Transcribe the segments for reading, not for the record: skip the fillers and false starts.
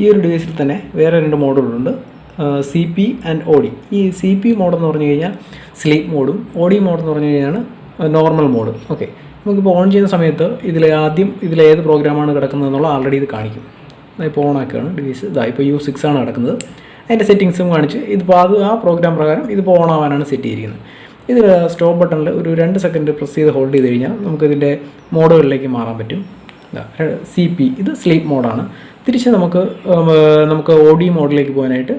ഈ ഒരു ഡിവൈസിൽ തന്നെ വേറെ 2 മോഡുകളുണ്ട്, CP ആൻഡ് OD. ഈ CP മോഡെന്ന് പറഞ്ഞു കഴിഞ്ഞാൽ സ്ലീപ്പ് മോഡും OD മോഡെന്ന് പറഞ്ഞു കഴിഞ്ഞാൽ നോർമൽ മോഡ്. ഓക്കെ, നമുക്കിപ്പോൾ ഓൺ ചെയ്യുന്ന സമയത്ത് ഇതിലേത് പ്രോഗ്രാമാണ് കിടക്കുന്നതെന്നുള്ള ആൾറെഡി ഇത് കാണിക്കും. ഇപ്പോൾ ഓണാക്കുകയാണ് ഡിവൈസ്. ഇപ്പോൾ U6 ആണ് കിടക്കുന്നത്. അതിൻ്റെ സെറ്റിങ്സും കാണിച്ച് ഇതിപ്പോൾ ആ പ്രോഗ്രാം പ്രകാരം ഇതിപ്പോൾ ഓൺ ആവാനാണ് സെറ്റ് ചെയ്തിരിക്കുന്നത്. ഇതിൽ സ്റ്റോപ്പ് ബട്ടണിൽ ഒരു 2 സെക്കൻഡ് പ്രസ് ചെയ്ത് ഹോൾഡ് ചെയ്ത് കഴിഞ്ഞാൽ നമുക്കിതിൻ്റെ മോഡുകളിലേക്ക് മാറാൻ പറ്റും. CP ഇത് സ്ലീപ്പ് മോഡാണ്. തിരിച്ച് നമുക്ക് OD മോഡിലേക്ക് പോകാനായിട്ട്,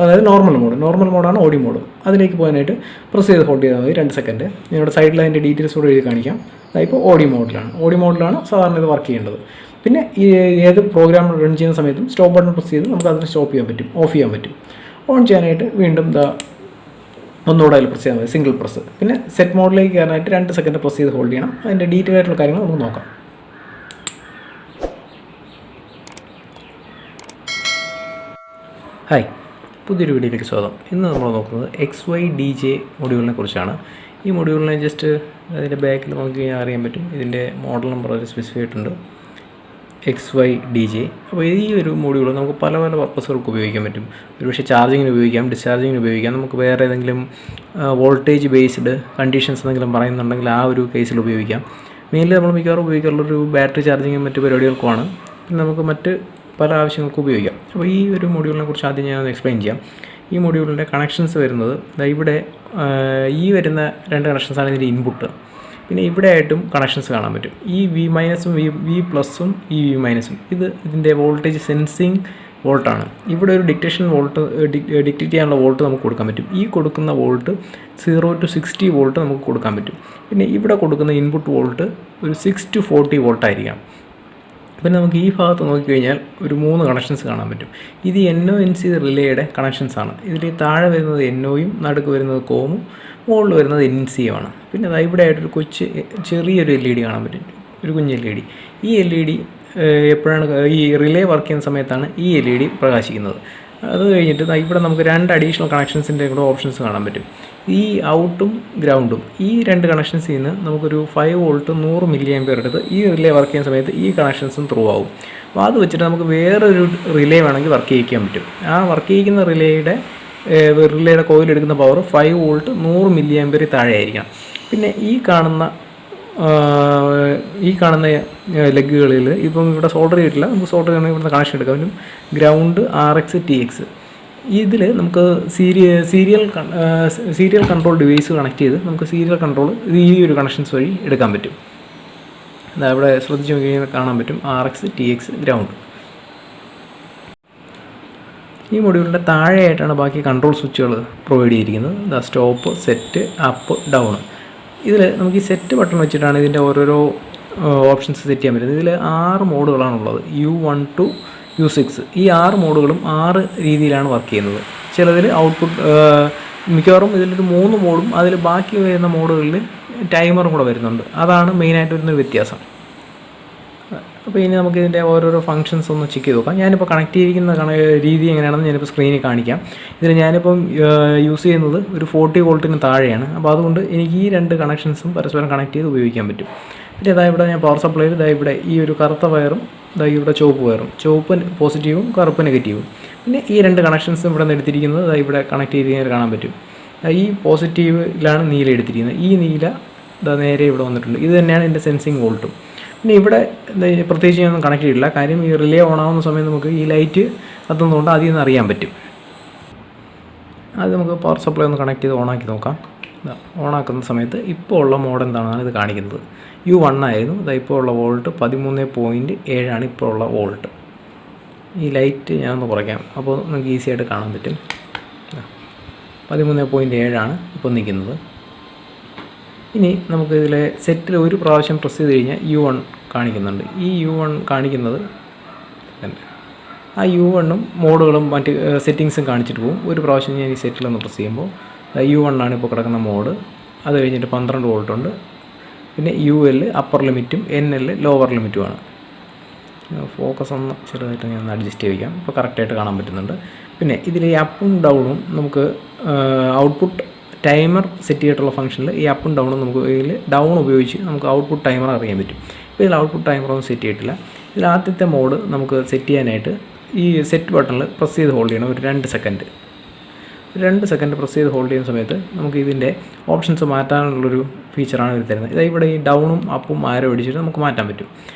അതായത് നോർമൽ മോഡാണ് OD മോഡ്. അതിലേക്ക് പോകാനായിട്ട് പ്രസ് ചെയ്ത് ഹോൾഡ് ചെയ്താൽ മതി 2 സെക്കൻഡ്. ഞങ്ങളുടെ സൈഡിൽ അതിൻ്റെ ഡീറ്റെയിൽസ് കൂടെ എഴുതി കാണിക്കാം. ഇപ്പോൾ OD മോഡിലാണ് സാധാരണ ഇത് വർക്ക് ചെയ്യേണ്ടത്. പിന്നെ ഏത് പ്രോഗ്രാം റൺ ചെയ്യുന്ന സമയത്തും സ്റ്റോപ്പ് ബട്ടൺ പ്രസ് ചെയ്ത് നമുക്ക് അതിനെ സ്റ്റോപ്പ് ചെയ്യാൻ പറ്റും, ഓഫ് ചെയ്യാൻ പറ്റും. ഓൺ ചെയ്യാനായിട്ട് വീണ്ടും ഒന്നുകൂടെ അതിൽ പ്രസ് ചെയ്യാൻ മതി, സിംഗിൾ പ്രസ്. പിന്നെ സെറ്റ് മോഡിലേക്ക് കയറാനായിട്ട് 2 സെക്കൻഡ് പ്രസ് ചെയ്ത് ഹോൾഡ് ചെയ്യണം. അതിൻ്റെ ഡീറ്റെയിൽ ആയിട്ടുള്ള കാര്യങ്ങൾ നമുക്ക് നോക്കാം. ഹായ്, പുതിയൊരു വീഡിയോയിലേക്ക് സ്വാഗതം. ഇന്ന് നമ്മൾ നോക്കുന്നത് XYDJ മൊഡ്യൂളിനെ കുറിച്ചാണ്. ഈ മൊഡ്യൂളിനെ ജസ്റ്റ് അതിൻ്റെ ബാക്കിൽ നോക്കി കഴിഞ്ഞാൽ അറിയാൻ പറ്റും. ഇതിൻ്റെ മോഡൽ നമ്പർ അതിൽ സ്പെസിഫൈ ആയിട്ടുണ്ട്, XYDJ. അപ്പോൾ ഈ ഒരു മൊഡ്യൂൾ നമുക്ക് പല പർപ്പസുകൾക്ക് ഉപയോഗിക്കാൻ പറ്റും. ഒരുപക്ഷെ ചാർജിങ്ങിന് ഉപയോഗിക്കാം, ഡിസ്ചാർജിങ്ങിന് ഉപയോഗിക്കാം. നമുക്ക് വേറെ ഏതെങ്കിലും വോൾട്ടേജ് ബേസ്ഡ് കണ്ടീഷൻസ് എന്തെങ്കിലും പറയുന്നുണ്ടെങ്കിൽ ആ ഒരു കേസിൽ ഉപയോഗിക്കാം. മെയിൻലി നമ്മൾ മിക്കവാറും ഉപയോഗിക്കാറുള്ളൊരു ബാറ്ററി ചാർജിങ്ങും മറ്റു പരിപാടികൾക്കുമാണ്. പിന്നെ നമുക്ക് മറ്റ് പല ആവശ്യങ്ങൾക്ക് ഉപയോഗിക്കാം. അപ്പോൾ ഈ ഒരു മൊഡ്യൂളിനെ കുറിച്ച് ആദ്യം ഞാൻ എക്സ്പ്ലെയിൻ ചെയ്യാം. ഈ മൊഡ്യൂളിൻ്റെ കണക്ഷൻസ് വരുന്നത് ഇവിടെ ഈ വരുന്ന 2 കണക്ഷൻസാണ് ഇതിൻ്റെ ഇൻപുട്ട്. പിന്നെ ഇവിടെ ആയിട്ടും കണക്ഷൻസ് കാണാൻ പറ്റും. ഈ V-ഉം V+ഉം ഈ V-ഉം ഇതിൻ്റെ വോൾട്ടേജ് സെൻസിങ് വോൾട്ടാണ്. ഇവിടെ ഒരു ഡിക്റ്റേറ്റ് ചെയ്യാനുള്ള വോൾട്ട് നമുക്ക് കൊടുക്കാൻ പറ്റും. ഈ കൊടുക്കുന്ന വോൾട്ട് 0 to 60 വോൾട്ട് നമുക്ക് കൊടുക്കാൻ പറ്റും. പിന്നെ ഇവിടെ കൊടുക്കുന്ന ഇൻപുട്ട് വോൾട്ട് ഒരു 6 to 40 വോൾട്ടായിരിക്കാം. പിന്നെ നമുക്ക് ഈ ഭാഗത്ത് നോക്കിക്കഴിഞ്ഞാൽ ഒരു 3 കണക്ഷൻസ് കാണാൻ പറ്റും. ഇത് NO-NC റിലേയുടെ കണക്ഷൻസാണ്. ഇതിൽ താഴെ വരുന്നത് NO-യും നടുക്ക് വരുന്നത് COM-ഉം മുകളിൽ വരുന്നത് NC-യുമാണ്. പിന്നെ അത് ഇവിടെ ആയിട്ടൊരു ചെറിയൊരു LED കാണാൻ പറ്റും, ഒരു കുഞ്ഞ് LED. ഈ LED എപ്പോഴാണ് ഈ റിലേ വർക്ക് ചെയ്യുന്ന സമയത്താണ് ഈ LED പ്രകാശിക്കുന്നത്. അത് കഴിഞ്ഞിട്ട് ഇവിടെ നമുക്ക് 2 അഡീഷണൽ കണക്ഷൻസിൻ്റെ കൂടെ ഓപ്ഷൻസ് കാണാൻ പറ്റും. ഈ ഔട്ടും ഗ്രൗണ്ടും ഈ 2 കണക്ഷൻസിൽ നിന്ന് നമുക്കൊരു 5 വോൾട്ട് 100 മില്ലിയാംപിയർ എടുത്ത് ഈ റിലേ വർക്ക് ചെയ്യുന്ന സമയത്ത് ഈ കണക്ഷൻസും ത്രൂ ആവും. അപ്പോൾ അത് വെച്ചിട്ട് നമുക്ക് വേറൊരു റിലേ വേണമെങ്കിൽ വർക്ക് ചെയ്യിക്കാൻ പറ്റും. ആ വർക്ക് ചെയ്യിക്കുന്ന റിലേയുടെ കോയിൽ എടുക്കുന്ന പവർ 5 വോൾട്ട് 100 മില്ലിയാംപിയർ താഴെ ആയിരിക്കണം. പിന്നെ ഈ കാണുന്ന ലെഗുകളിൽ ഇപ്പം ഇവിടെ സോൾഡർ ചെയ്തിട്ടില്ല, നമുക്ക് സോൾഡർ ചെയ്യണമെങ്കിൽ ഇവിടുന്ന് കണക്ഷൻ എടുക്കാം. പറ്റും ഗ്രൗണ്ട് RX TX. ഇതിൽ നമുക്ക് സീരിയൽ കൺട്രോൾ ഡിവൈസ് കണക്ട് ചെയ്ത് നമുക്ക് സീരിയൽ കൺട്രോൾ ഈ ഒരു കണക്ഷൻസ് വഴി എടുക്കാൻ പറ്റും. ഇവിടെ ശ്രദ്ധിച്ച് നോക്കി കഴിഞ്ഞാൽ കാണാൻ പറ്റും RX TX ഗ്രൗണ്ട്. ഈ മൊഡ്യൂളിൻ്റെ താഴെയായിട്ടാണ് ബാക്കി കൺട്രോൾ സ്വിച്ചുകൾ പ്രൊവൈഡ് ചെയ്തിരിക്കുന്നത്. Stop, set, up, down. ഇതിൽ നമുക്ക് ഈ സെറ്റ് ബട്ടൺ വെച്ചിട്ടാണ് ഇതിൻ്റെ ഓരോരോ ഓപ്ഷൻസ് സെറ്റ് ചെയ്യാൻ പറ്റുന്നത്. ഇതിൽ 6 മോഡുകളാണുള്ളത്, U1 to U6. ഈ 6 മോഡുകളും 6 രീതിയിലാണ് വർക്ക് ചെയ്യുന്നത്. ചിലതിൽ ഔട്ട്പുട്ട് മിക്കവാറും ഇതിലൊരു 3 മോഡും അതിൽ ബാക്കി വരുന്ന മോഡുകളിൽ ടൈമറും കൂടെ വരുന്നുണ്ട്. അതാണ് മെയിനായിട്ട് വരുന്നൊരു വ്യത്യാസം. അപ്പോൾ ഇനി നമുക്ക് ഇതിൻ്റെ ഓരോരോ ഫങ്ഷൻസ് ഒന്ന് ചെക്ക് ചെയ്ത് നോക്കാം. ഞാനിപ്പോൾ കണക്ട് ചെയ്തിരിക്കുന്ന രീതി എങ്ങനെയാണെന്ന് ഞാനിപ്പോൾ സ്ക്രീനിൽ കാണിക്കാം. ഇതിൽ ഞാനിപ്പം യൂസ് ചെയ്യുന്നത് ഒരു 40 വോൾട്ടിന് താഴെയാണ്. അപ്പോൾ അതുകൊണ്ട് എനിക്ക് ഈ 2 കണക്ഷൻസും പരസ്പരം കണക്ട് ചെയ്ത് ഉപയോഗിക്കാൻ പറ്റും. പിന്നെ ഇവിടെ ഞാൻ പവർ സപ്ലൈയിൽ ഇവിടെ ഈ ഒരു കറുത്ത വയറും ഇവിടെ ചുവപ്പ് വയറും, ചുവപ്പ് പോസിറ്റീവും കറുപ്പ് നെഗറ്റീവും. പിന്നെ ഈ 2 കണക്ഷൻസും ഇവിടെ നിന്ന് എടുത്തിരിക്കുന്നത് ഇവിടെ കണക്ട് ചെയ്ത് കഴിഞ്ഞാൽ കാണാൻ പറ്റും. ഈ പോസിറ്റീവിലാണ് നീല എടുത്തിരിക്കുന്നത്. ഈ നീല നേരെ ഇവിടെ വന്നിട്ടുണ്ട്. ഇത് തന്നെയാണ് എൻ്റെ സെൻസിങ് വോൾട്ടും. പിന്നെ ഇവിടെ പ്രത്യേകിച്ച് ഞാനൊന്നും കണക്ട് ചെയ്തിട്ടില്ല. കാര്യം ഈ റിലേ ഓണാവുന്ന സമയത്ത് നമുക്ക് ഈ ലൈറ്റ് കത്തുന്നതുകൊണ്ട് അതിൽ നിന്ന് അറിയാൻ പറ്റും. അത് നമുക്ക് പവർ സപ്ലൈ ഒന്ന് കണക്ട് ചെയ്ത് ഓണാക്കി നോക്കാം. ഓണാക്കുന്ന സമയത്ത് ഇപ്പോൾ ഉള്ള മോഡ് എന്താണെന്നാണ് ഇത് കാണിക്കുന്നത്. U1 ആയിരുന്നു. ഇപ്പോൾ ഉള്ള വോൾട്ട് 13.7 ഇപ്പോൾ ഉള്ള വോൾട്ട്. ഈ ലൈറ്റ് ഞാനൊന്ന് കുറയ്ക്കാം, അപ്പോൾ നമുക്ക് ഈസി ആയിട്ട് കാണാൻ പറ്റും. 13.7 ഇപ്പോൾ നിൽക്കുന്നത്. ഇനി നമുക്ക് ഇതിലെ സെറ്റിൽ ഒരു പ്രാവശ്യം പ്രസ് ചെയ്ത് കഴിഞ്ഞാൽ U1 കാണിക്കുന്നുണ്ട്. ഈ U1 കാണിക്കുന്നത് ആ U1ഉം മോഡുകളും മറ്റ് സെറ്റിങ്സും കാണിച്ചിട്ട് പോകും. ഒരു പ്രാവശ്യം ഞാൻ ഈ സെറ്റിലൊന്ന് പ്രസ് ചെയ്യുമ്പോൾ U1 ആണ് ഇപ്പോൾ കിടക്കുന്ന മോഡ്. അത് കഴിഞ്ഞിട്ട് 12 വോൾട്ടുണ്ട്. പിന്നെ UL അപ്പർ ലിമിറ്റും NL ലോവർ ലിമിറ്റുമാണ്. ഫോക്കസ് ഒന്ന് ചെറുതായിട്ട് ഞാൻ അഡ്ജസ്റ്റ് ചെയ്യിക്കാം. ഇപ്പോൾ കറക്റ്റായിട്ട് കാണാൻ പറ്റുന്നുണ്ട്. പിന്നെ ഇതിൽ ഈ അപ്പും ഡൗണും നമുക്ക് ഔട്ട്പുട്ട് ടൈമർ സെറ്റ് ചെയ്തിട്ടുള്ള ഫംഗ്ഷനിൽ ഈ അപ്പും ഡൗണും നമുക്ക് ഇതിൽ ഡൗൺ ഉപയോഗിച്ച് നമുക്ക് ഔട്ട്പുട്ട് ടൈമർ അറിയാൻ പറ്റും. ഇപ്പോൾ ഇതിൽ ഔട്ട്പുട്ട് ടൈമറൊന്നും സെറ്റ് ചെയ്തിട്ടില്ല. ഇതിൽ ആദ്യത്തെ മോഡ് നമുക്ക് സെറ്റ് ചെയ്യാനായിട്ട് ഈ സെറ്റ് ബട്ടണിൽ പ്രസ് ചെയ്ത് ഹോൾഡ് ചെയ്യണം ഒരു 2 സെക്കൻഡ്. 2 സെക്കൻഡ് പ്രസ് ചെയ്ത് ഹോൾഡ് ചെയ്യുന്ന സമയത്ത് നമുക്ക് ഇതിൻ്റെ ഓപ്ഷൻസ് മാറ്റാനുള്ളൊരു ഫീച്ചറാണ് ഇത് തരുന്നത്. ഇതാ ഇവിടെ ഈ ഡൗണും അപ്പും ആരോ അടിച്ചിട്ട് നമുക്ക് മാറ്റാൻ പറ്റും.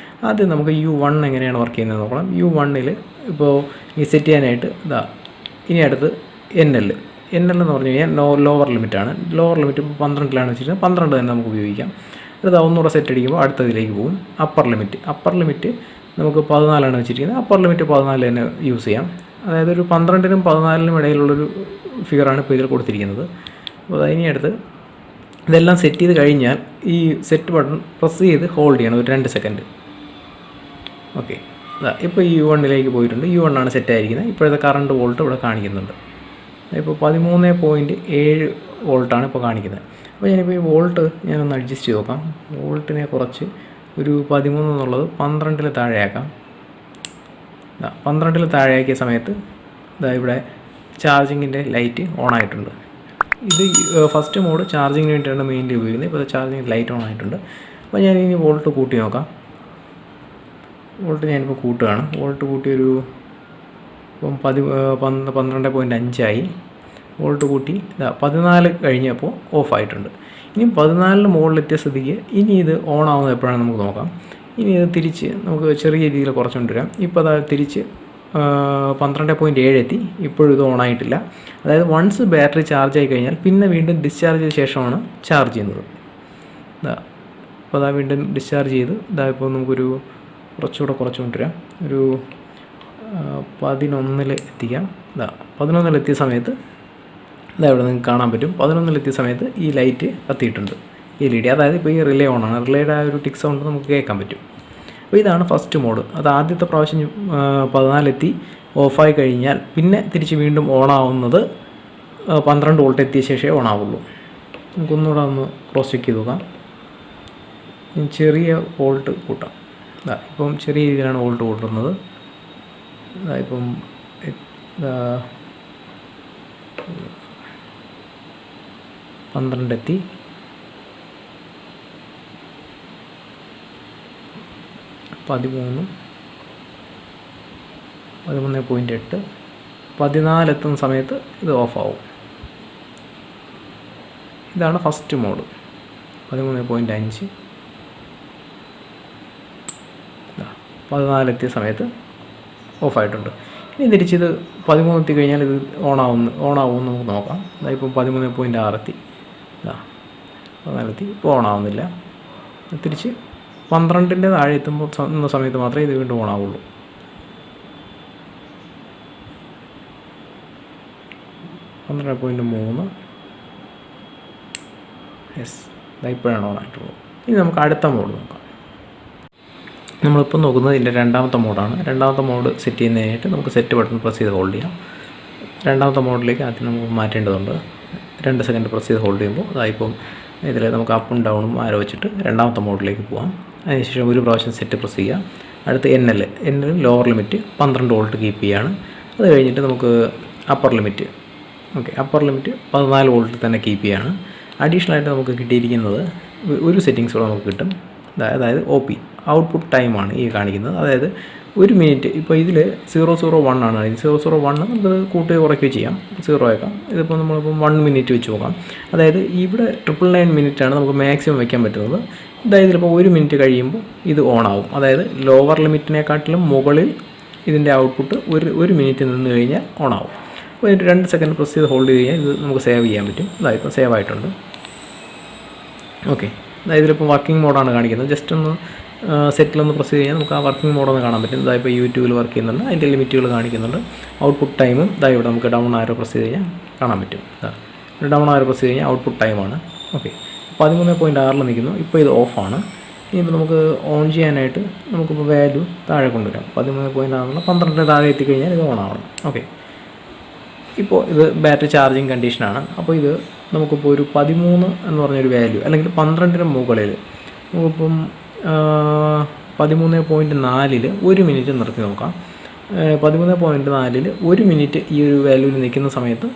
ആദ്യം നമുക്ക് U1 എങ്ങനെയാണ് വർക്ക് ചെയ്യുന്നത് നോക്കണം. U1-ൽ ഇപ്പോൾ ഈ സെറ്റ് ചെയ്യാനായിട്ട് ഇതാ ഇനി അടുത്ത് NL എന്ന് പറഞ്ഞു കഴിഞ്ഞാൽ ലോവർ ലിമിറ്റാണ്. ലോവർ ലിമിറ്റ് ഇപ്പോൾ 12 വെച്ചിട്ട് 12 തന്നെ നമുക്ക് ഉപയോഗിക്കാം. അടുത്ത ഒന്നുകൂടെ സെറ്റ് അടിക്കുമ്പോൾ അടുത്തതിലേക്ക് പോകും. അപ്പർ ലിമിറ്റ് നമുക്ക് 14 വെച്ചിരിക്കുന്നത്. അപ്പർ ലിമിറ്റ് 14 തന്നെ യൂസ് ചെയ്യാം. അതായത് ഒരു 12-നും 14-നും ഇടയിലുള്ളൊരു ഫിഗറാണ് ഇപ്പോൾ ഇതിൽ കൊടുത്തിരിക്കുന്നത്. അപ്പോൾ ഇനി അടുത്ത് ഇതെല്ലാം സെറ്റ് ചെയ്ത് കഴിഞ്ഞാൽ ഈ സെറ്റ് ബട്ടൺ പ്രസ് ചെയ്ത് ഹോൾഡ് ചെയ്യണം ഒരു 2 സെക്കൻഡ്. ഓക്കെ, ഇപ്പോൾ U1-ലേക്ക് പോയിട്ടുണ്ട്. U1 ആണ് സെറ്റ് ആയിരിക്കുന്നത്. ഇപ്പോഴത്തെ കറണ്ട് വോൾട്ട് ഇവിടെ കാണിക്കുന്നുണ്ട്. ഇപ്പോൾ 13.7 വോൾട്ടാണ് ഇപ്പോൾ കാണിക്കുന്നത്. അപ്പോൾ ഞാനിപ്പോൾ ഈ വോൾട്ട് ഞാനൊന്ന് അഡ്ജസ്റ്റ് ചെയ്ത് നോക്കാം. വോൾട്ടിനെ കുറച്ച് ഒരു 13 എന്നുള്ളത് 12-ൽ താഴെയാക്കാം. 12-ൽ താഴെയാക്കിയ സമയത്ത് ഇവിടെ ചാർജിങ്ങിൻ്റെ ലൈറ്റ് ഓൺ ആയിട്ടുണ്ട്. ഇത് ഫസ്റ്റ് മോഡ് ചാർജിങ്ങിന് വേണ്ടിയിട്ടാണ് മെയിൻലി ഉപയോഗിക്കുന്നത്. ഇപ്പോൾ ചാർജിങ് ലൈറ്റ് ഓൺ ആയിട്ടുണ്ട്. അപ്പോൾ ഞാനിനി വോൾട്ട് കൂട്ടി നോക്കാം. വോൾട്ട് ഞാനിപ്പോൾ കൂട്ടുകയാണ്. വോൾട്ട് കൂട്ടിയൊരു ഇപ്പം 12.5 ആയി. വോൾട്ട് കൂട്ടി 14 കഴിഞ്ഞപ്പോൾ ഓഫായിട്ടുണ്ട്. ഇനി 14-ന് മുകളിലെത്തിയ സ്ഥിതിക്ക് ഇനി ഇത് ഓൺ ആവുന്നത് എപ്പോഴാണ് നമുക്ക് നോക്കാം. ഇനി ഇത് തിരിച്ച് നമുക്ക് ചെറിയ രീതിയിൽ കുറച്ചുകൊണ്ടുവരാം. ഇപ്പോൾ അത് തിരിച്ച് 12.7 എത്തി. ഇപ്പോഴും ഇത് ഓണായിട്ടില്ല. അതായത് വൺസ് ബാറ്ററി ചാർജ് ആയി കഴിഞ്ഞാൽ പിന്നെ വീണ്ടും ഡിസ്ചാർജ് ചെയ്ത ശേഷമാണ് ചാർജ് ചെയ്യുന്നത്. അപ്പോൾ അതാ വീണ്ടും ഡിസ്ചാർജ് ചെയ്ത് ഇപ്പോൾ നമുക്കൊരു കുറച്ചുകൂടെ കുറച്ചുകൊണ്ടുവരാം. ഒരു 11-ൽ എത്തിക്കാം. 11-ൽ എത്തിയ സമയത്ത് ഇവിടെ നിങ്ങൾക്ക് കാണാൻ പറ്റും. 11-ൽ എത്തിയ സമയത്ത് ഈ ലൈറ്റ് കത്തിയിട്ടുണ്ട്. LED, അതായത് ഇപ്പോൾ ഈ റിലേ ഓണാണ്. റിലേയുടെ ആ ഒരു ടിക് സൗണ്ട് നമുക്ക് കേൾക്കാൻ പറ്റും. അപ്പോൾ ഇതാണ് ഫസ്റ്റ് മോഡ്. അത് ആദ്യത്തെ പ്രാവശ്യം 14 എത്തി ഓഫായി കഴിഞ്ഞാൽ പിന്നെ തിരിച്ച് വീണ്ടും ഓണാവുന്നത് 12 വോൾട്ട് എത്തിയ ശേഷമേ ഓണാവുള്ളൂ. നമുക്കൊന്നുകൂടെ ഒന്ന് ക്രോസ് ചെക്ക് ചെയ്ത് നോക്കാം. ചെറിയ വോൾട്ട് കൂട്ടാം. ഇപ്പം ചെറിയ രീതിയിലാണ് വോൾട്ട് കൂട്ടുന്നത്. ഇപ്പം 12 എത്തി. 13, 13.8, 14 എത്തുന്ന സമയത്ത് ഇത് ഓഫാവും. ഇതാണ് ഫസ്റ്റ് മോഡ്. 13.5, 14 എത്തിയ സമയത്ത് ഓഫായിട്ടുണ്ട്. ഇനി തിരിച്ചിത് 13 എത്തി കഴിഞ്ഞാൽ ഇത് ഓണാവുമെന്ന് നമുക്ക് നോക്കാം. ഇപ്പം 13.6 എത്തി. 14 എത്തി. ഇപ്പോൾ ഓണാവുന്നില്ല. തിരിച്ച് 12-ൻ്റെ താഴെ എത്തുന്ന സമയത്ത് മാത്രമേ ഇത് വീണ്ടും ഓണാവുള്ളൂ. 12.3, യെസ്, ഇപ്പോഴാണ് ഓണായിട്ടുള്ളത്. ഇനി നമുക്ക് അടുത്ത മോഡ് നോക്കാം. നമ്മളിപ്പോൾ നോക്കുന്നത് ഇതിൻ്റെ രണ്ടാമത്തെ മോഡാണ്. രണ്ടാമത്തെ മോഡ് സെറ്റ് ചെയ്യുന്നതിനായിട്ട് നമുക്ക് സെറ്റ് ബട്ടൺ പ്രസ് ചെയ്ത് ഹോൾഡ് ചെയ്യാം. രണ്ടാമത്തെ മോഡിലേക്ക് ആദ്യം നമുക്ക് മാറ്റേണ്ടതുണ്ട്. 2 സെക്കൻഡ് പ്രസ് ചെയ്ത് ഹോൾഡ് ചെയ്യുമ്പോൾ അതായിപ്പം ഇതിൽ നമുക്ക് അപ്പും ഡൗണും ആരോ വെച്ചിട്ട് രണ്ടാമത്തെ മോഡിലേക്ക് പോകാം. അതിനുശേഷം ഒരു പ്രാവശ്യം സെറ്റ് പ്രസ് ചെയ്യുക. അടുത്ത് NL lower limit 12 volt keep ചെയ്യുകയാണ്. അത് കഴിഞ്ഞിട്ട് നമുക്ക് upper limit upper limit 14 volt തന്നെ കീപ്പ് ചെയ്യുകയാണ്. അഡീഷണലായിട്ട് നമുക്ക് കിട്ടിയിരിക്കുന്നത് ഒരു സെറ്റിങ്സ് കൂടെ നമുക്ക് കിട്ടും. അതായത് OP ഔട്ട്പുട്ട് ടൈമാണ് ഈ കാണിക്കുന്നത്. അതായത് 1 മിനിറ്റ്. ഇപ്പോൾ ഇതിൽ 001 ആണ്. 001 നമുക്ക് കൂട്ടുകയോ കുറയ്ക്കുകയോ ചെയ്യാം. 0 ആക്കാം. ഇതിപ്പോൾ നമ്മളിപ്പോൾ 1 മിനിറ്റ് വെച്ച് നോക്കാം. അതായത് ഇവിടെ 999 മിനിറ്റാണ് നമുക്ക് മാക്സിമം വയ്ക്കാൻ പറ്റുന്നത്. അതായത് ഇതിലിപ്പോൾ 1 മിനിറ്റ് കഴിയുമ്പോൾ ഇത് ഓണാവും. അതായത് ലോവർ ലിമിറ്റിനെക്കാട്ടിലും മുകളിൽ ഇതിൻ്റെ ഔട്ട്പുട്ട് ഒരു മിനിറ്റ് നിന്ന് കഴിഞ്ഞാൽ ഓണാവും. അപ്പോൾ ഇതിൻ്റെ 2 സെക്കൻഡ് പ്രസ് ചെയ്ത് ഹോൾഡ് ചെയ്ത് കഴിഞ്ഞാൽ ഇത് നമുക്ക് സേവ് ചെയ്യാൻ പറ്റും. അതായത് സേവ് ആയിട്ടുണ്ട്. ഓക്കെ, അതായത് ഇതിലിപ്പോൾ വർക്കിംഗ് മോഡാണ് കാണിക്കുന്നത്. ജസ്റ്റ് ഒന്ന് സെറ്റിലൊന്ന് പ്രസ് ചെയ്ത് കഴിഞ്ഞാൽ നമുക്ക് ആ വർക്കിംഗ് മോഡൊന്ന് കാണാൻ പറ്റും. ഇപ്പോൾ യൂട്യൂബിൽ വർക്ക് ചെയ്യുന്നുണ്ട്. അതിൻ്റെ ലിമിറ്റുകൾ കാണിക്കുന്നുണ്ട്. ഔട്ട്പുട്ട് ടൈമും ഇവിടെ നമുക്ക് ഡൗൺ ആരോ പ്രസ് ചെയ്ത് കഴിഞ്ഞാൽ കാണാൻ പറ്റും. ഡൗൺ ആരോ പ്രസ് ചെയ്ത് കഴിഞ്ഞാൽ ഔട്ട്പുട്ട് ടൈമാണ്. ഓക്കെ, 13.6 നിൽക്കുന്നു. ഇപ്പോൾ ഇത് ഓഫാണ്. ഇനിയിപ്പോൾ നമുക്ക് ഓൺ ചെയ്യാനായിട്ട് നമുക്കിപ്പോൾ വാല്യൂ താഴെ കൊണ്ടുവരാം. 13.6 12 താഴെ എത്തിക്കഴിഞ്ഞാൽ ഇത് ഓൺ ആവണം. ഓക്കെ, ഇപ്പോൾ ഇത് ബാറ്ററി ചാർജിങ് കണ്ടീഷനാണ്. അപ്പോൾ ഇത് നമുക്കിപ്പോൾ ഒരു 13 എന്ന് പറഞ്ഞൊരു വാല്യൂ അല്ലെങ്കിൽ 12-ന് മുകളിൽ നമുക്കിപ്പം 13.4-ൽ 1 മിനിറ്റ് നിർത്തി നോക്കാം. 13.4-ൽ 1 മിനിറ്റ് ഈ ഒരു വാല്യൂവിൽ നിൽക്കുന്ന സമയത്ത്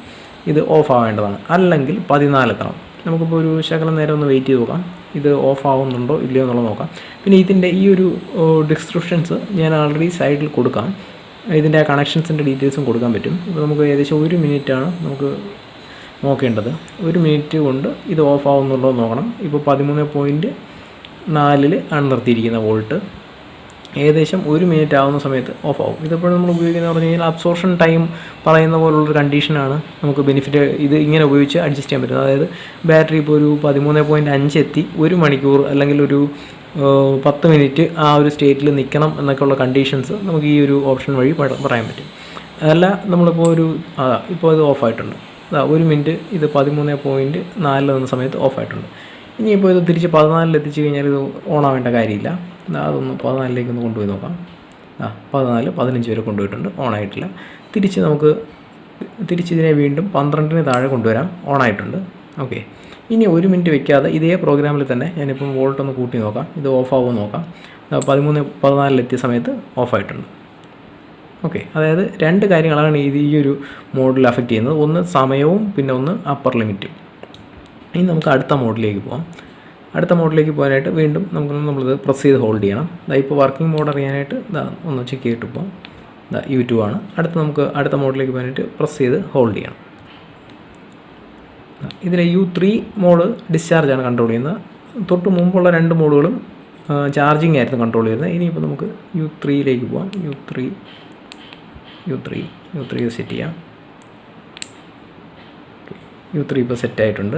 ഇത് ഓഫ് ആവേണ്ടതാണ്. അല്ലെങ്കിൽ 14 എത്തണം. നമുക്കിപ്പോൾ ഒരു ശകലം നേരം ഒന്ന് വെയിറ്റ് ചെയ്ത് നോക്കാം ഇത് ഓഫ് ആവുന്നുണ്ടോ ഇല്ലയോ എന്നുള്ളത് നോക്കാം. പിന്നെ ഇതിൻ്റെ ഈ ഒരു ഡിസ്ക്രിപ്ഷൻസ് ഞാൻ ആൾറെഡി സൈഡിൽ കൊടുക്കാം. ഇതിൻ്റെ കണക്ഷൻസിൻ്റെ ഡീറ്റെയിൽസും കൊടുക്കാൻ പറ്റും. ഇപ്പോൾ നമുക്ക് ഏകദേശം 1 മിനിറ്റാണ് നമുക്ക് നോക്കേണ്ടത്. 1 മിനിറ്റ് കൊണ്ട് ഇത് ഓഫ് ആവുന്നുണ്ടോ എന്ന് നോക്കണം. ഇപ്പോൾ 13.4 ആണ് നിർത്തിയിരിക്കുന്ന വോൾട്ട്. ഏകദേശം 1 മിനിറ്റ് ആവുന്ന സമയത്ത് ഓഫ് ആവും. ഇതിപ്പോൾ നമ്മൾ ഉപയോഗിക്കുന്നത് പറഞ്ഞു കഴിഞ്ഞാൽ അബ്സോർഷൻ ടൈം പറയുന്ന പോലുള്ളൊരു കണ്ടീഷനാണ് നമുക്ക് ബെനിഫിറ്റ് ഇത് ഇങ്ങനെ ഉപയോഗിച്ച് അഡ്ജസ്റ്റ് ചെയ്യാൻ പറ്റുന്നത്. അതായത് ബാറ്ററി ഇപ്പോൾ ഒരു 13.5 എത്തി 1 മണിക്കൂർ അല്ലെങ്കിൽ ഒരു 10 മിനിറ്റ് ആ ഒരു സ്റ്റേറ്റിൽ നിൽക്കണം എന്നൊക്കെയുള്ള കണ്ടീഷൻസ് നമുക്ക് ഈ ഒരു ഓപ്ഷൻ വഴി പറയാൻ പറ്റും. അതല്ല നമ്മളിപ്പോൾ ഇപ്പോൾ ഇത് ഓഫായിട്ടുണ്ട്. 1 മിനിറ്റ് ഇത് 13.4 എന്ന സമയത്ത് ഓഫായിട്ടുണ്ട്. ഇനിയിപ്പോൾ ഇത് തിരിച്ച് 14 എത്തിച്ച് കഴിഞ്ഞാൽ ഇത് ഓണാവേണ്ട കാര്യമില്ല. അതൊന്ന് 14 ഒന്ന് കൊണ്ടുപോയി നോക്കാം. 14, 15 വരെ കൊണ്ടുപോയിട്ടുണ്ട്, ഓണായിട്ടില്ല. തിരിച്ചിതിനെ വീണ്ടും 12 താഴെ കൊണ്ടുവരാം, ഓണായിട്ടുണ്ട്. ഓക്കെ, ഇനി 1 മിനിറ്റ് വെക്കാതെ ഇതേ പ്രോഗ്രാമിൽ തന്നെ ഞാനിപ്പം വോൾട്ട് ഒന്ന് കൂട്ടി നോക്കാം, ഇത് ഓഫാവുമെന്ന് നോക്കാം. 13.14 എത്തിയ സമയത്ത് ഓഫായിട്ടുണ്ട്. ഓക്കെ, അതായത് 2 കാര്യങ്ങളാണ് ഈ ഒരു മോഡിൽ അഫക്റ്റ് ചെയ്യുന്നത്. ഒന്ന് സമയവും പിന്നെ ഒന്ന് അപ്പർ ലിമിറ്റും. ഇനി നമുക്ക് അടുത്ത മോഡിലേക്ക് പോകാം. അടുത്ത മോഡിലേക്ക് പോകാനായിട്ട് വീണ്ടും നമ്മളിത് പ്രസ് ചെയ്ത് ഹോൾഡ് ചെയ്യണം. ഇപ്പോൾ വർക്കിംഗ് മോഡ് അറിയാനായിട്ട് ഒന്ന് ചെക്ക് ചെയ്തിട്ട് പോകാം. U2 ആണ്. നമുക്ക് അടുത്ത മോഡിലേക്ക് പോകാനായിട്ട് പ്രസ് ചെയ്ത് ഹോൾഡ് ചെയ്യണം. ഇതിലെ U3 മോഡ് ഡിസ്ചാർജാണ് കൺട്രോൾ ചെയ്യുന്നത്. തൊട്ട് മുമ്പുള്ള 2 മോഡുകളും ചാർജിങ് ആയിരുന്നു കൺട്രോൾ ചെയ്യുന്നത്. ഇനിയിപ്പോൾ നമുക്ക് U3യിലേക്ക് പോകാം. U3 സെറ്റ് ചെയ്യാം. U3 ഇപ്പോൾ സെറ്റായിട്ടുണ്ട്.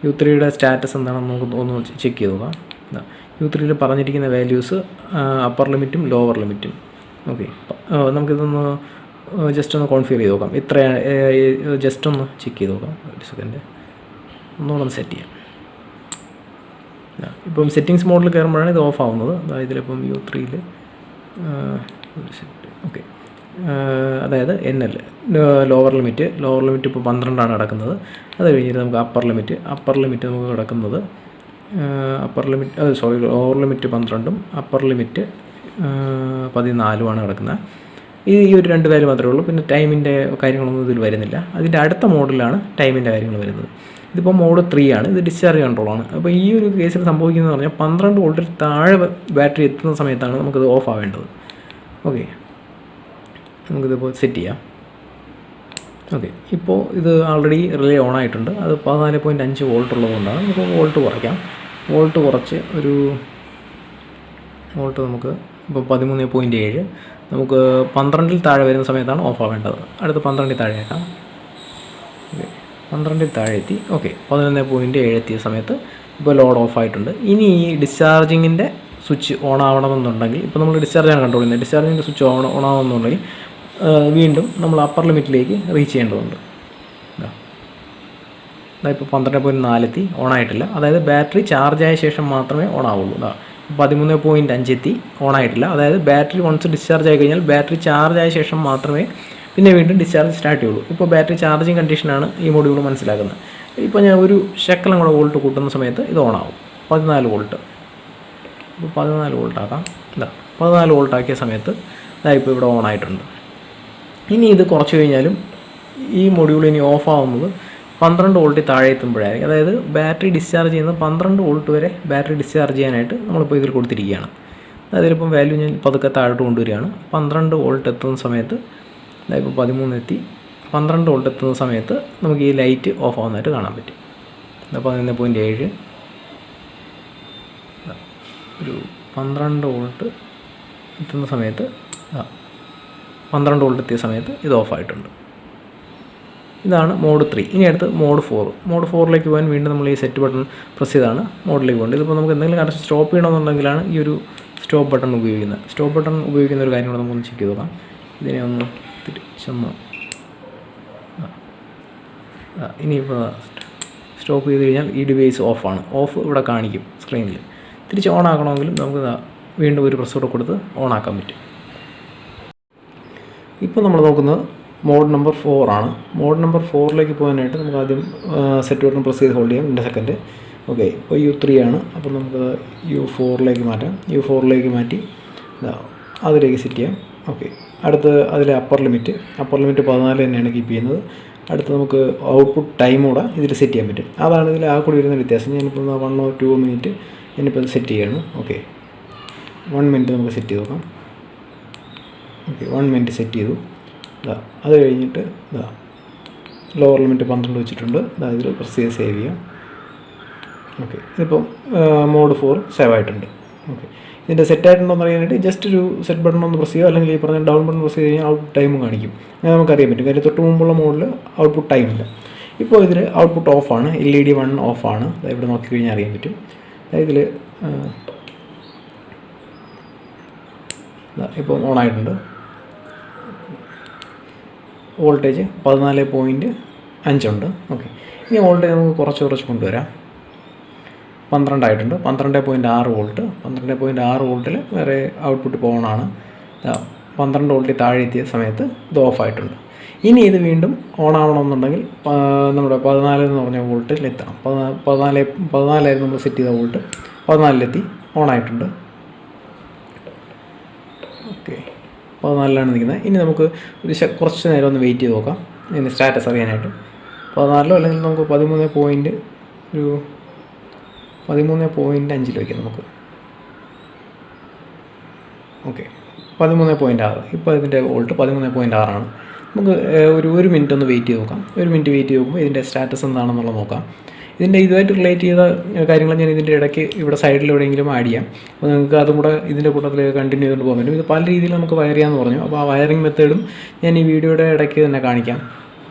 U3യുടെ സ്റ്റാറ്റസ് എന്താണെന്ന് നമുക്ക് ഒന്ന് ചെക്ക് ചെയ്ത് നോക്കാം. U3യിൽ പറഞ്ഞിരിക്കുന്ന വാല്യൂസ് അപ്പർ ലിമിറ്റും ലോവർ ലിമിറ്റും. ഓക്കെ, നമുക്കിതൊന്ന് ജസ്റ്റ് ഒന്ന് കോൺഫിഗർ ചെയ്ത് നോക്കാം. ജസ്റ്റ് ഒന്ന് ചെക്ക് ചെയ്ത് നോക്കാം. ഒരു സെക്കൻഡ്, ഒന്നുകൂടെ സെറ്റ് ചെയ്യാം. ഇപ്പം സെറ്റിങ്സ് മോഡിൽ കയറുമ്പോഴാണ് ഇത് ഓഫ് ആവുന്നത്. ഇതിലിപ്പം U3യിൽ ഓക്കെ, അതായത് NL ലോവർ ലിമിറ്റ് ഇപ്പോൾ 12 കിടക്കുന്നത്. അത് കഴിഞ്ഞിട്ട് നമുക്ക് അപ്പർ ലിമിറ്റ് നമുക്ക് കിടക്കുന്നത് ലോവർ ലിമിറ്റ് 12ഉം അപ്പർ ലിമിറ്റ് 14 കിടക്കുന്നത്. ഈ ഒരു 2 വാല്യൂ മാത്രമേ ഉള്ളൂ. പിന്നെ ടൈമിൻ്റെ കാര്യങ്ങളൊന്നും ഇതിൽ വരുന്നില്ല. അതിൻ്റെ അടുത്ത മോഡിലാണ് ടൈമിൻ്റെ കാര്യങ്ങൾ വരുന്നത്. ഇതിപ്പോൾ മോഡ് 3 ആണ്. ഇത് ഡിസ്ചാർജ് കൺട്രോളാണ്. അപ്പോൾ ഈ ഒരു കേസിൽ സംഭവിക്കുന്നത് പറഞ്ഞാൽ 12 വോൾട്ടിൽ താഴെ ബാറ്ററി എത്തുന്ന സമയത്താണ് നമുക്കത് ഓഫ് ആവേണ്ടത്. ഓക്കെ, നമുക്കിതിപ്പോൾ സെറ്റ് ചെയ്യാം. ഓക്കെ, ഇപ്പോൾ ഇത് ആൾറെഡി റിലേ ഓൺ ആയിട്ടുണ്ട്. അത് 14.5 വോൾട്ട് ഉള്ളതുകൊണ്ടാണ്. നമുക്ക് വോൾട്ട് കുറയ്ക്കാം. വോൾട്ട് കുറച്ച് ഒരു വോൾട്ട് നമുക്ക് ഇപ്പോൾ 13.7 നമുക്ക് 12 താഴെ വരുന്ന സമയത്താണ് ഓഫ് ആവേണ്ടത്. അടുത്ത് 12 താഴെ ആക്കാം. ഓക്കെ, 12 താഴെ എത്തി. ഓക്കെ, 11.7 എത്തിയ സമയത്ത് ഇപ്പോൾ ലോഡ് ഓഫ് ആയിട്ടുണ്ട്. ഇനി ഈ ഡിസ്ചാർജിങ്ങിൻ്റെ സ്വിച്ച് ഓൺ ആവണമെന്നുണ്ടെങ്കിൽ, ഇപ്പോൾ നമ്മൾ ഡിസ്ചാർജാണ് കൺട്രോൾ ചെയ്യുന്നത്, ഡിസ്ചാർജിങ്ങിൻ്റെ സ്വിച്ച് ഓൺ ആവുമെന്നുണ്ടെങ്കിൽ വീണ്ടും നമ്മൾ അപ്പർ ലിമിറ്റിലേക്ക് റീച്ച് ചെയ്യേണ്ടതുണ്ട്. ഇപ്പോൾ 12.4 എത്തി, ഓണായിട്ടില്ല. അതായത് ബാറ്ററി ചാർജ് ആയ ശേഷം മാത്രമേ ഓൺ ആവുള്ളൂ. 13.5 എത്തി, ഓണായിട്ടില്ല. അതായത് ബാറ്ററി വൺസ് ഡിസ്ചാർജ് ആയി കഴിഞ്ഞാൽ ബാറ്ററി ചാർജ് ആയ ശേഷം മാത്രമേ പിന്നെ വീണ്ടും ഡിസ്ചാർജ് സ്റ്റാർട്ട് ചെയ്യുള്ളൂ. ഇപ്പോൾ ബാറ്ററി ചാർജിങ് കണ്ടീഷനാണ് ഈ മൊഡ്യൂൾ മനസ്സിലാക്കുന്നത്. ഇപ്പോൾ ഞാൻ ഒരു ശക്കലം കൂടെ വോൾട്ട് കൂട്ടുന്ന സമയത്ത് ഇത് ഓണാവും. 14 വോൾട്ട്, ഇപ്പോൾ 14 വോൾട്ട് ആക്കാം. 14 വോൾട്ട് ആക്കിയ സമയത്ത് ഇപ്പോൾ ഇവിടെ ഓണായിട്ടുണ്ട്. ഇനി ഇത് കുറച്ച് കഴിഞ്ഞാലും ഈ മൊഡ്യൂൾ ഇനി ഓഫ് ആവുന്നത് 12 വോൾട്ടിൽ താഴെ എത്തുമ്പോഴായിരിക്കും. അതായത് ബാറ്ററി ഡിസ്ചാർജ് ചെയ്യുന്നത് 12 വോൾട്ട് വരെ ബാറ്ററി ഡിസ്ചാർജ് ചെയ്യാനായിട്ട് നമ്മളിപ്പോൾ ഇതിൽ കൊടുത്തിരിക്കുകയാണ്. അതിലിപ്പം വാല്യൂ ഞാൻ പതുക്കെ താഴോട്ട് കൊണ്ടുവരികയാണ്. 12 വോൾട്ട് എത്തുന്ന സമയത്ത് ഇപ്പോൾ 13 എത്തി. 12 വോൾട്ട് എത്തുന്ന സമയത്ത് നമുക്ക് ഈ ലൈറ്റ് ഓഫ് ആവുന്നതായിട്ട് കാണാൻ പറ്റും. 11.7 ഒരു 12 വോൾട്ട് എത്തുന്ന സമയത്ത് 12 വോൾട്ട് എത്തിയ സമയത്ത് ഇത് ഓഫായിട്ടുണ്ട്. ഇതാണ് മോഡ് 3. ഇനി അടുത്ത് മോഡ് 4. മോഡ് 4ലേക്ക് പോകാൻ വീണ്ടും നമ്മൾ ഈ സെറ്റ് ബട്ടൺ പ്രസ് ചെയ്താണ് മോഡിലേക്ക് പോകേണ്ടത്. ഇതിപ്പോൾ നമുക്ക് എന്തെങ്കിലും കാരണം സ്റ്റോപ്പ് ചെയ്യണമെന്നുണ്ടെങ്കിലാണ് ഈ ഒരു സ്റ്റോപ്പ് ബട്ടൺ ഉപയോഗിക്കുന്നത്. സ്റ്റോപ്പ് ബട്ടൺ ഉപയോഗിക്കുന്ന ഒരു കാര്യം കൂടെ നമുക്കൊന്ന് ചെക്ക് ചെയ്ത് നോക്കാം. ഇതിനെ ഒന്ന് തിരിച്ചൊന്ന് ഇനിയിപ്പോൾ സ്റ്റോപ്പ് ചെയ്ത് കഴിഞ്ഞാൽ ഈ ഡിവൈസ് ഓഫാണ്. ഓഫ് ഇവിടെ കാണിക്കും സ്ക്രീനിൽ. തിരിച്ച് ഓൺ ആക്കണമെങ്കിലും നമുക്ക് വീണ്ടും ഒരു പ്രസ് കൂടെ കൊടുത്ത് ഓൺ ആക്കാൻ പറ്റും. ഇപ്പോൾ നമ്മൾ നോക്കുന്നത് മോഡ് നമ്പർ 4 ആണ്. മോഡ് നമ്പർ 4ലേക്ക് പോകാനായിട്ട് നമുക്ക് ആദ്യം സെറ്റ് ബട്ടൺ പ്രസ് ചെയ്ത് ഹോൾഡ് ചെയ്യാം 2 സെക്കൻഡ്. ഓക്കെ, ഇപ്പോൾ U3 ആണ്. അപ്പോൾ നമുക്ക് U4ലേക്ക് മാറ്റാം. U4ലേക്ക് മാറ്റി അതിലേക്ക് സെറ്റ് ചെയ്യാം. ഓക്കെ, അടുത്ത് അതിലെ അപ്പർ ലിമിറ്റ് 14 തന്നെയാണ് കീപ്പ് ചെയ്യുന്നത്. അടുത്ത് നമുക്ക് ഔട്ട്പുട്ട് ടൈം കൂടെ ഇതിൽ സെറ്റ് ചെയ്യാൻ പറ്റും. അതാണ് ഇതിൽ ആ കൂടി വരുന്ന വ്യത്യാസം. ഞാനിപ്പോൾ 1 or 2 മിനിറ്റ് ഞാനിപ്പോൾ അത് സെറ്റ് ചെയ്യണം. ഓക്കെ, 1 മിനിറ്റ് നമുക്ക് സെറ്റ് ചെയ്ത് നോക്കാം. ഓക്കെ 1 മിനിറ്റ് സെറ്റ് ചെയ്തു. അത് കഴിഞ്ഞിട്ട് ലോവർ ലിമിറ്റ് 12 വെച്ചിട്ടുണ്ട്. ഇതിൽ പ്രസ് ചെയ്ത് സേവ് ചെയ്യാം. ഓക്കെ, ഇതിപ്പം മോഡ് 4 സേവ് ആയിട്ടുണ്ട്. ഓക്കെ, ഇതിൻ്റെ സെറ്റായിട്ടുണ്ടോയെന്ന് അറിയാനായിട്ട് ജസ്റ്റ് ഒരു സെറ്റ് ബട്ടൺ ഒന്ന് പ്രസ് ചെയ്യുക, അല്ലെങ്കിൽ ഈ പറഞ്ഞ ഡൗൺ ബട്ടൺ പ്രസ് ചെയ്ത് കഴിഞ്ഞാൽ ഔട്ട്പുട്ട് ടൈമും കാണിക്കും. അങ്ങനെ നമുക്കറിയാൻ പറ്റും. കാര്യം തൊട്ട് മുമ്പുള്ള മോഡിൽ ഔട്ട്പുട്ട് ടൈമില്ല. ഇപ്പോൾ ഇതിൽ ഔട്ട്പുട്ട് ഓഫാണ്, LED 1 ഓഫാണ്. ഇവിടെ നോക്കിക്കഴിഞ്ഞാൽ അറിയാൻ പറ്റും. ഇതിൽ ഇപ്പം ഓണായിട്ടുണ്ട്. വോൾട്ടേജ് 14.5 ഉണ്ട്. ഓക്കെ, ഇനി വോൾട്ടേജ് നമുക്ക് കുറച്ച് കൊണ്ടുവരാം. 12 ആയിട്ടുണ്ട്. 12.6 വോൾട്ട്. 12.6 വോൾട്ടിൽ വേറെ ഔട്ട്പുട്ട് ഇപ്പോൾ ഓണാണ്. 12 വോൾട്ടിൽ താഴെ എത്തിയ സമയത്ത് ഇത് ഓഫായിട്ടുണ്ട്. ഇനി ഇത് വീണ്ടും ഓണാവണമെന്നുണ്ടെങ്കിൽ നമ്മുടെ 14 എന്ന് പറഞ്ഞ വോൾട്ടിൽ എത്തണം. 14 നമ്മൾ സെറ്റ് ചെയ്ത വോൾട്ട് 14 ഓണായിട്ടുണ്ട്. ഓക്കെ, 14 നിൽക്കുന്നത്. ഇനി നമുക്ക് കുറച്ച് നേരം ഒന്ന് വെയിറ്റ് ചെയ്ത് നോക്കാം ഇതിൻ്റെ സ്റ്റാറ്റസ് അറിയാനായിട്ട്. 14 അല്ലെങ്കിൽ നമുക്ക് 13.5 വയ്ക്കാം നമുക്ക്. ഓക്കെ, 13.6. ഇപ്പോൾ ഇതിൻ്റെ വോൾട്ട് 13.6 ആണ്. നമുക്ക് ഒരു മിനിറ്റ് ഒന്ന് വെയിറ്റ് ചെയ്ത് നോക്കാം. ഒരു മിനിറ്റ് വെയിറ്റ് ചെയ്ത് നോക്കുമ്പോൾ ഇതിൻ്റെ സ്റ്റാറ്റസ് എന്താണെന്നുള്ളത് നോക്കാം. ഇതിൻ്റെ ഇതുമായിട്ട് റിലേറ്റ് ചെയ്ത കാര്യങ്ങൾ ഞാൻ ഇതിൻ്റെ ഇടയ്ക്ക് ഇവിടെ സൈഡിൽ എവിടെയെങ്കിലും ആഡ് ചെയ്യാം. അപ്പോൾ നിങ്ങൾക്ക് അതും കൂടെ ഇതിൻ്റെ കൂട്ടത്തിൽ കണ്ടിന്യൂ ചെയ്തുകൊണ്ട് പോകാൻ പറ്റും. ഇത് പല രീതിയിൽ നമുക്ക് വയർ ചെയ്യാമെന്ന് പറഞ്ഞു. അപ്പോൾ ആ വയറിംഗ് മെത്തേഡും ഞാൻ ഈ വീഡിയോയുടെ ഇടയ്ക്ക് തന്നെ കാണിക്കാം.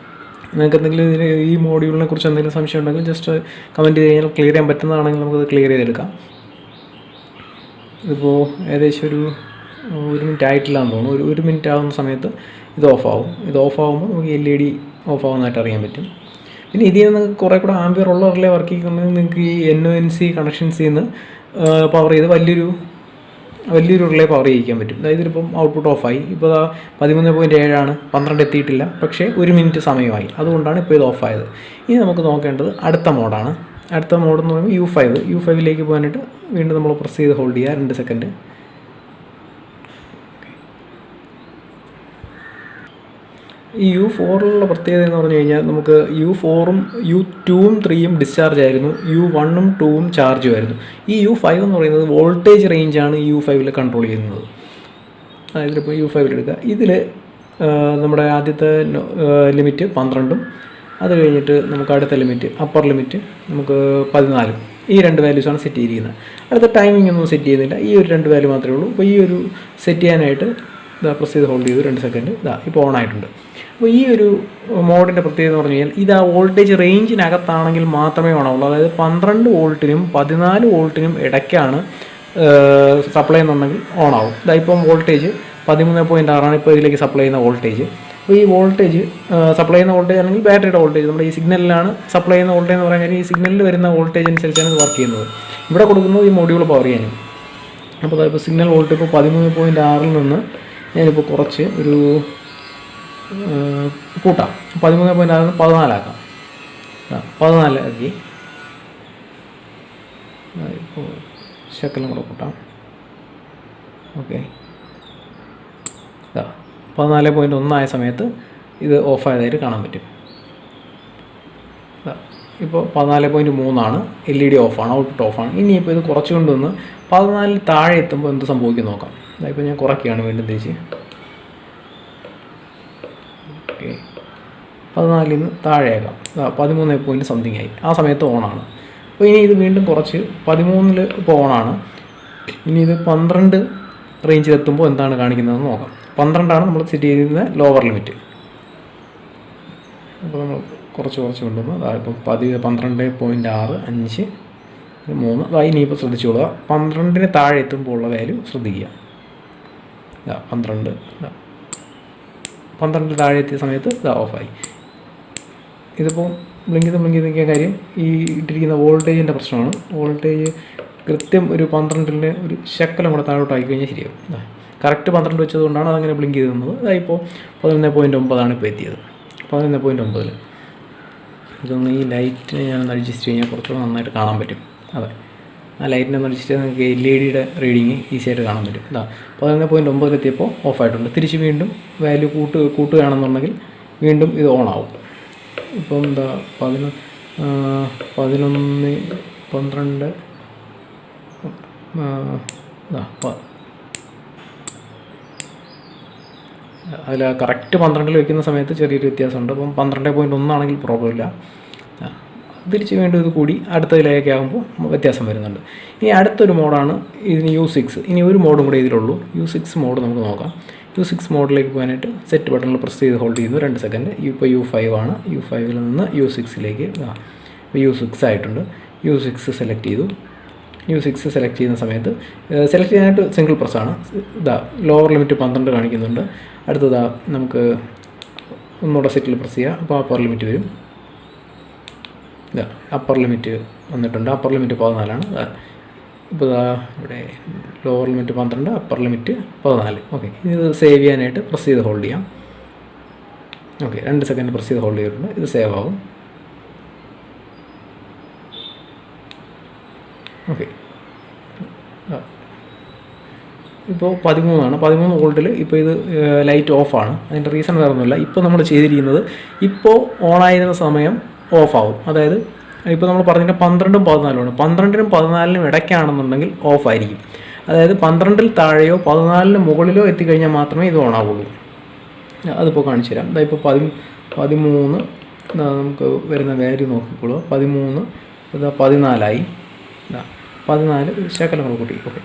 നിങ്ങൾക്ക് എന്തെങ്കിലും ഇതിന് ഈ മോഡ്യൂളിനെ കുറിച്ച് എന്തെങ്കിലും സംശയം ഉണ്ടെങ്കിൽ ജസ്റ്റ് കമൻറ്റ് ചെയ്ത് കഴിഞ്ഞാൽ ക്ലിയർ ചെയ്യാൻ പറ്റുന്നതാണെങ്കിൽ നമുക്കത് ക്ലിയർ ചെയ്തെടുക്കാം. ഇതിപ്പോൾ ഏകദേശം ഒരു മിനിറ്റ് ആയിട്ടില്ലാന്ന് തോന്നുന്നു. ഒരു മിനിറ്റ് ആകുന്ന സമയത്ത് ഇത് ഓഫാവും. ഇത് ഓഫാകുമ്പോൾ നമുക്ക് LED ഓഫാവുന്നതായിട്ട് അറിയാൻ പറ്റും. പിന്നെ ഇതിൽ നിന്ന് കുറേ കൂടെ ആംബിയർ ഉള്ള റിലേ വർക്ക് ചെയ്യുന്നുണ്ടെങ്കിൽ നിങ്ങൾക്ക് ഈ NONC കണക്ഷൻസിൽ നിന്ന് പവർ ചെയ്ത് വലിയൊരു റിലേ പവർ ചെയ്യിക്കാൻ പറ്റും. അതായത് ഇതിപ്പം ഔട്ട്പുട്ട് ഓഫായി. ഇപ്പോൾ 13.7 ആണ്, 12 എത്തിയിട്ടില്ല, പക്ഷേ 1 മിനിറ്റ് സമയമായി. അതുകൊണ്ടാണ് ഇപ്പോൾ ഇത് ഓഫായത്. ഇനി നമുക്ക് നോക്കേണ്ടത് അടുത്ത മോഡാണ്. അടുത്ത മോഡ് എന്ന് പറയുമ്പോൾ U5ലേക്ക് പോകാനായിട്ട് വീണ്ടും നമ്മൾ പ്രസ് ചെയ്ത് ഹോൾഡ് ചെയ്യുക 2 സെക്കൻഡ്. ഈ U4ലുള്ള പ്രത്യേകത എന്ന് പറഞ്ഞു കഴിഞ്ഞാൽ നമുക്ക് U4ഉം U2ഉം 3ഉം ഡിസ്ചാർജ് ആയിരുന്നു, U1ഉം 2ഉം ചാർജും ആയിരുന്നു. ഈ U5 എന്ന് പറയുന്നത് വോൾട്ടേജ് റേഞ്ചാണ് U5ൽ കൺട്രോൾ ചെയ്യുന്നത്. ഇതിലിപ്പോൾ U5 എടുക്കുക. ഇതിൽ നമ്മുടെ ആദ്യത്തെ ലിമിറ്റ് 12ഉം അത് കഴിഞ്ഞിട്ട് നമുക്ക് അടുത്ത ലിമിറ്റ് അപ്പർ ലിമിറ്റ് നമുക്ക് 14. ഈ 2 വാല്യൂസാണ് സെറ്റ് ചെയ്തിരിക്കുന്നത്. അടുത്ത ടൈമിംഗ് ഒന്നും സെറ്റ് ചെയ്യുന്നില്ല. ഈ ഒരു 2 വാല്യൂ മാത്രമേ ഉള്ളൂ. അപ്പോൾ ഈ ഒരു സെറ്റ് ചെയ്യാനായിട്ട് പ്രസ് ചെയ്ത് ഹോൾഡ് ചെയ്തു 2 സെക്കൻഡ്. ഇപ്പോൾ ഓൺ ആയിട്ടുണ്ട്. അപ്പോൾ ഈ ഒരു മോഡിൻ്റെ പ്രത്യേകത എന്ന് പറഞ്ഞു കഴിഞ്ഞാൽ ഇത് ആ വോൾട്ടേജ് റേഞ്ചിനകത്താണെങ്കിൽ മാത്രമേ ഓണാവുള്ളൂ. അതായത് 12 വോൾട്ടിനും 14 വോൾട്ടിനും ഇടയ്ക്കാണ് സപ്ലൈ എന്നുണ്ടെങ്കിൽ ഓണാവും. ഇപ്പം വോൾട്ടേജ് 13.6 ഇപ്പോൾ ഇതിലേക്ക് സപ്ലൈ ചെയ്യുന്ന വോൾട്ടേജ്. അപ്പോൾ ഈ വോൾട്ടേജ് സപ്ലൈ ചെയ്യുന്ന വോൾട്ടേജ് ആണെങ്കിൽ ബാറ്ററിയുടെ വോൾട്ടേജ് നമ്മുടെ ഈ സിഗ്നലിലാണ് സപ്ലൈ ചെയ്യുന്ന വോൾട്ടേജ് എന്ന് പറയാൻ ഈ സിഗ്നലിൽ വരുന്ന വോൾട്ടേജ് അനുസരിച്ചാണ് ഇത് വർക്ക് ചെയ്യുന്നത്. ഇവിടെ കൊടുക്കുന്നത് ഈ മൊഡ്യൂൾ പവർ ചെയ്യാനും. അപ്പോൾ ഇപ്പോൾ സിഗ്നൽ വോൾട്ട് ഇപ്പോൾ 13.6 നിന്ന് ഞാനിപ്പോൾ കുറച്ച് ഒരു കൂട്ടാം. 13.6 14 ആക്കാം. 14 ആക്കി ഇപ്പോൾ ശക്കലം കൂടെ കൂട്ടാം. ഓക്കെ, 14.1 ആയ സമയത്ത് ഇത് ഓഫായതായിട്ട് കാണാൻ പറ്റും. ഇപ്പോൾ 14.3 LED ഓഫാണ്, ഔട്ട്പുട്ട് ഓഫാണ്. ഇനിയിപ്പോൾ ഇത് കുറച്ചുകൊണ്ട് വന്ന് 14 താഴെ എത്തുമ്പോൾ എന്ത് സംഭവിക്കും നോക്കാം. ഇപ്പോൾ ഞാൻ കുറയ്ക്കുകയാണ് വീണ്ടും തിരിച്ച്. ഓക്കെ, 14 നിന്ന് താഴെയാക്കാം. 13 സംതിങ് ആയി. ആ സമയത്ത് ഓണാണ്. അപ്പോൾ ഇനി ഇത് വീണ്ടും കുറച്ച് 13 ഇപ്പോൾ ഓണാണ്. ഇനി ഇത് 12 റേഞ്ചിലെത്തുമ്പോൾ എന്താണ് കാണിക്കുന്നതെന്ന് നോക്കാം. 12 നമ്മൾ സെറ്റ് ചെയ്തിരുന്ന ലോവർ ലിമിറ്റ്. അപ്പോൾ നമ്മൾ കുറച്ച് കൊണ്ടുവന്ന് ഇപ്പോൾ 12.6 5 3 ഇനിയിപ്പോൾ ശ്രദ്ധിച്ചോളുക. 12 താഴെ എത്തുമ്പോൾ ഉള്ള വാല്യൂ ശ്രദ്ധിക്കുക. 12 താഴെ എത്തിയ സമയത്ത് ഓഫായി. ഇതിപ്പോൾ ബ്ലിങ്ക് ചെയ്ത് നിൽക്കിയ കാര്യം ഈ ഇട്ടിരിക്കുന്ന വോൾട്ടേജിൻ്റെ പ്രശ്നമാണ്. വോൾട്ടേജ് കൃത്യം ഒരു 12 ഒരു ശക്കലം കൂടെ താഴോട്ടായി കഴിഞ്ഞാൽ ശരിയാവും. കറക്റ്റ് 12 വെച്ചതുകൊണ്ടാണ് അതങ്ങനെ ബ്ലിങ്ക് ചെയ്ത് നിന്നത്. ഇപ്പോൾ 11.9 ഇപ്പോൾ എത്തിയത്. 11.9 ഇതൊന്ന് ഈ ലൈറ്റിനെ ഞാനൊന്ന് അഡ്ജസ്റ്റ് കഴിഞ്ഞാൽ കുറച്ചുകൂടെ നന്നായിട്ട് കാണാൻ പറ്റും. അതെ, ആ ലൈറ്റിനെ ഒന്ന് അഡ്ജസ്റ്റ് ചെയ്താൽ നിങ്ങൾക്ക് LED റീഡിങ് ഈസി ആയിട്ട് കാണാൻ പറ്റും. 11.9 എത്തിയപ്പോൾ ഓഫായിട്ടുണ്ട്. തിരിച്ച് വീണ്ടും വാല്യൂ കൂട്ടുകയാണെന്നുണ്ടെങ്കിൽ വീണ്ടും ഇത് ഓണാവും. ഇപ്പം 11 12 11 അതിൽ കറക്റ്റ് 12 വയ്ക്കുന്ന സമയത്ത് ചെറിയൊരു വ്യത്യാസമുണ്ട്. അപ്പം 12.1 ആണെങ്കിൽ പ്രോബ്ലം ഇല്ല. തിരിച്ച് വീണ്ടും ഇത് കൂടി അടുത്തതിലേക്ക് ആകുമ്പോൾ വ്യത്യാസം വരുന്നുണ്ട്. ഇനി അടുത്തൊരു മോഡാണ് ഇതിന് U6. ഇനി ഒരു മോഡും കൂടെ ഇതിലുള്ളൂ. U6 മോഡ് നമുക്ക് നോക്കാം. U6 മോഡിലേക്ക് പോകാനായിട്ട് സെറ്റ് ബട്ടണിൽ പ്രസ് ചെയ്ത് ഹോൾഡ് ചെയ്യുന്നു 2 സെക്കൻഡ്. ഇപ്പോൾ U5 ആണ്. U5ൽ നിന്ന് U6ലേക്ക് ഇപ്പോൾ U6 ആയിട്ടുണ്ട്. U6 സെലക്ട് ചെയ്തു. U6 സെലക്ട് ചെയ്യുന്ന സമയത്ത് സെലക്ട് ചെയ്യാനായിട്ട് സിംഗിൾ പ്രസ്സാണ്. ലോവർ ലിമിറ്റ് 12 കാണിക്കുന്നുണ്ട്. അടുത്തതാ നമുക്ക് ഒന്നുകൂടെ സെറ്റിൽ പ്രസ് ചെയ്യുക. അപ്പോൾ അപ്പർ ലിമിറ്റ് വരും. അപ്പർ ലിമിറ്റ് വന്നിട്ടുണ്ട്. അപ്പർ ലിമിറ്റ് 14 ആണ്. ഇപ്പോൾ ഇവിടെ lower limit 12, upper limit 14. Okay, ഇത് സേവ് ചെയ്യാനായിട്ട് പ്രസ് ചെയ്ത് ഹോൾഡ് ചെയ്യാം. ഓക്കെ, 2 സെക്കൻഡ് പ്രസ് ചെയ്ത് ഹോൾഡ് ചെയ്തിട്ടുണ്ട്. ഇത് സേവ് ആവും. ഓക്കെ, ഇപ്പോൾ 13 ആണ്. 13 വോൾട്ടിൽ ഇപ്പോൾ ഇത് ലൈറ്റ് ഓഫാണ്. അതിൻ്റെ റീസൺ വേറെ ഒന്നുമില്ല. ഇപ്പോൾ നമ്മൾ ചെയ്തിരിക്കുന്നത് ഇപ്പോൾ ഓണായിരുന്ന സമയം ഓഫാവും. അതായത് ഇപ്പോൾ നമ്മൾ പറഞ്ഞിട്ട് 12ഉം 14ഉമാണ്. 12നും 14നും ഇടയ്ക്കാണെന്നുണ്ടെങ്കിൽ ഓഫായിരിക്കും. അതായത് 12ൽ താഴെയോ 14ന് മുകളിലോ എത്തിക്കഴിഞ്ഞാൽ മാത്രമേ ഇത് ഓണാവുള്ളൂ. അതിപ്പോൾ കാണിച്ചു തരാം. ഇപ്പോൾ 13 നമുക്ക് വരുന്ന വാല്യൂ നോക്കിക്കോളൂ. 13 14ആയി. 14 ശകലം കൂട്ടി. ഓക്കെ,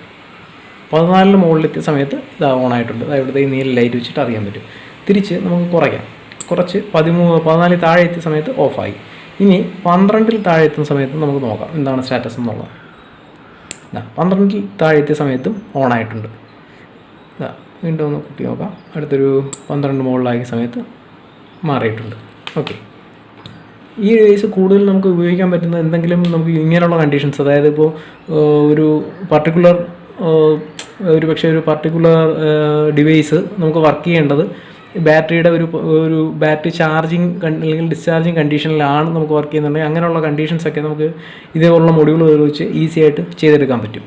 14ന് മുകളിലെത്തിയ സമയത്ത് ഇത് ഓണായിട്ടുണ്ട്. ഇവിടുത്തെ ഈ നീല ലൈറ്റ് വെച്ചിട്ട് അറിയാൻ പറ്റും. തിരിച്ച് നമുക്ക് കുറയ്ക്കാം. കുറച്ച് 14 താഴെ എത്തിയ സമയത്ത് ഓഫായി. ഇനി 12ൽ താഴെ എത്തുന്ന സമയത്ത് നമുക്ക് നോക്കാം എന്താണ് സ്റ്റാറ്റസ് എന്നുള്ളത്. 12ൽ താഴെ എത്തിയ സമയത്തും ഓണായിട്ടുണ്ട്. വീണ്ടും ഒന്ന് കുട്ടി നോക്കാം. അടുത്തൊരു 12 മുകളിലാക്കിയ സമയത്ത് മാറിയിട്ടുണ്ട്. ഓക്കെ, ഈ ഡിവൈസ് കൂടുതൽ നമുക്ക് ഉപയോഗിക്കാൻ പറ്റുന്ന എന്തെങ്കിലും നമുക്ക് ഇങ്ങനെയുള്ള കണ്ടീഷൻസ്, അതായത് ഇപ്പോൾ ഒരു പർട്ടിക്കുലർ ഡിവൈസ് നമുക്ക് വർക്ക് ചെയ്യേണ്ടത് ബാറ്ററിയുടെ ഒരു ബാറ്ററി ചാർജിങ് അല്ലെങ്കിൽ ഡിസ്ചാർജിങ് കണ്ടീഷനിലാണ് നമുക്ക് വർക്ക് ചെയ്യുന്നുണ്ടെങ്കിൽ അങ്ങനെയുള്ള കണ്ടീഷൻസൊക്കെ നമുക്ക് ഇതേപോലുള്ള മൊഡ്യൂൾ ഉപയോഗിച്ച് ഈസി ആയിട്ട് ചെയ്തെടുക്കാൻ പറ്റും.